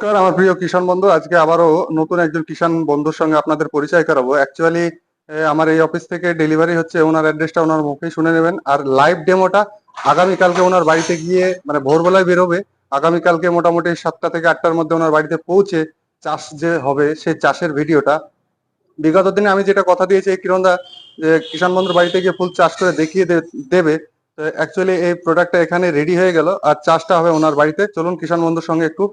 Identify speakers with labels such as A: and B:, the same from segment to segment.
A: নমস্কার আমার প্রিয় কিষাণ বন্ধু, আজকে আবারও নতুন একজন কিষাণ বন্ধুর সঙ্গে আপনাদের পরিচয় করাবো। অ্যাকচুয়ালি আমার এই অফিস থেকে ডেলিভারি হচ্ছে, ওনার অ্যাড্রেসটা ওনার মুখেই শুনে নেবেন। আর লাইভ ডেমোটা আগামীকালকে ওনার বাড়িতে গিয়ে মানে ভোরবেলায় বেরোবে। আগামীকালকে মোটামুটি 7টা থেকে 8টার মধ্যে ওনার বাড়িতে পৌঁছে চাষ যে হবে সেই চাষের ভিডিওটা, বিগত দিনে আমি যেটা কথা দিয়েছি এই কিরণদা যে কিষাণ বন্ধুর বাড়িতে গিয়ে ফুল চাষ করে দেখিয়ে দেবে। তো অ্যাকচুয়ালি এই প্রোডাক্টটা এখানে রেডি হয়ে গেল আর চাষটা হবে ওনার বাড়িতে। চলুন কিষাণ বন্ধুর সঙ্গে একটু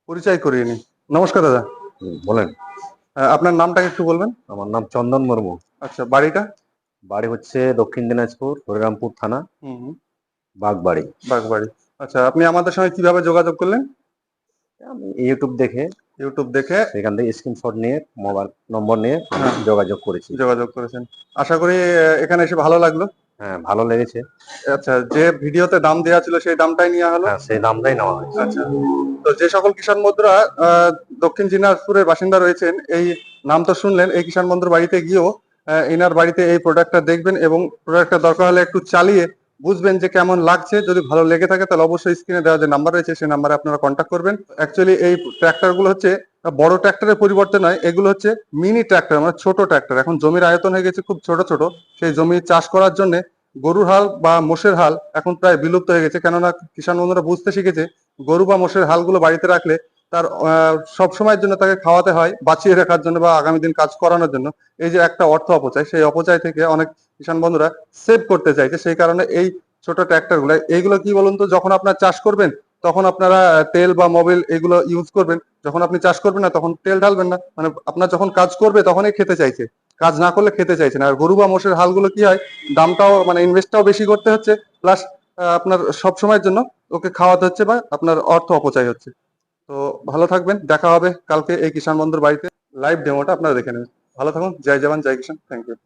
A: পরিচয় করিয়ে নিই। নমস্কার দাদা।
B: বলেন।
A: আপনার নামটাকে একটু বলবেন?
B: আমার নাম চন্দন মুর্মু।
A: আচ্ছা, বাড়িটা?
B: বাড়ি হচ্ছে দক্ষিণ দিনাজপুর, হরিরামপুর থানা,
A: হুম।
B: বাগবাড়ি।
A: বাগবাড়ি। আচ্ছা, আপনি আমাদের সঙ্গে কিভাবে যোগাযোগ করলেন?
B: আমি ইউটিউব দেখে,
A: ইউটিউব দেখে
B: সেখান থেকে স্ক্রিনশট নিয়ে মোবাইল নম্বর নিয়ে আমি
A: হ্যাঁ,
B: যোগাযোগ করেছি।
A: যোগাযোগ করেছেন। আশা করি এখানে এসে ভালো লাগলো।
B: হ্যাঁ, ভালো লেগেছে।
A: আচ্ছা, যে ভিডিওতে দাম দেওয়া ছিল সেই দামটাই নেওয়া হলো?
B: হ্যাঁ, সেই দামটাই নেওয়া হয়েছে।
A: আচ্ছা, তো যে সকল কিষাণ বন্ধুরা দক্ষিণ দিনাজপুরের বাসিন্দা রয়েছেন, এই নাম তো শুনলেন, এই কিষাণ বন্ধুর বাড়িতে গিয়েও এনার বাড়িতে এই প্রোডাক্টটা দেখবেন এবং প্রোডাক্টটা দরকার হলে একটু চালিয়ে বুঝবেন যে কেমন লাগছে। যদি ভালো লেগে থাকে তাহলে অবশ্যই স্ক্রিনে দেওয়া যে নাম্বার রয়েছে সেই নাম্বারে আপনারা কন্ট্যাক্ট করবেন। অ্যাকচুয়ালি এই ট্র্যাক্টর গুলো হচ্ছে বড় ট্র্যাক্টরের পরিবর্তে নয়, এগুলো হচ্ছে মিনি ট্র্যাক্টর, মানে ছোট ট্র্যাক্টর। এখন জমির আয়তন হয়ে গেছে খুব ছোট ছোট, সেই জমি চাষ করার জন্য গরুর হাল বা মোষের হাল এখন প্রায় বিলুপ্ত হয়ে গেছে। কেননা কিষাণ বন্ধুরা বুঝতে শিখেছে গরু বা মোষের হালগুলো বাড়িতে রাখলে তার সব সময়ের জন্য তাকে খাওয়াতে হয় বাঁচিয়ে রাখার জন্য বা আগামী দিন কাজ করানোর জন্য। এই যে একটা অর্থ অপচয়, সেই অপচয় থেকে অনেক কিষাণ বন্ধুরা সেভ করতে চাইছে, সেই কারণে এই ছোট ট্র্যাক্টর গুলো। এইগুলো কি বলুন তো, যখন আপনার চাষ করবেন তখন আপনারা তেল বা মোবিল এগুলো ইউজ করবেন, যখন আপনি চাষ করবেন না তখন তেল ঢালবেন না। মানে আপনার যখন কাজ করবে তখনই খেতে চাইছে, কাজ না করলে খেতে চাইছে না। আর গরু বা মোষের হালগুলো কি হয়, দামটাও মানে ইনভেস্টটাও বেশি করতে হচ্ছে, প্লাস আপনার সব সময়ের জন্য ওকে খাওয়াতে হচ্ছে বা আপনার অর্থ অপচয় হচ্ছে। তো ভালো থাকবেন, দেখা হবে কালকে এই কিষাণ বন্ধুর বাড়িতে। লাইভ ডেমোটা আপনারা দেখে নেবেন। ভালো থাকুন, জয় জওয়ান জয় কিষাণ। Thank you.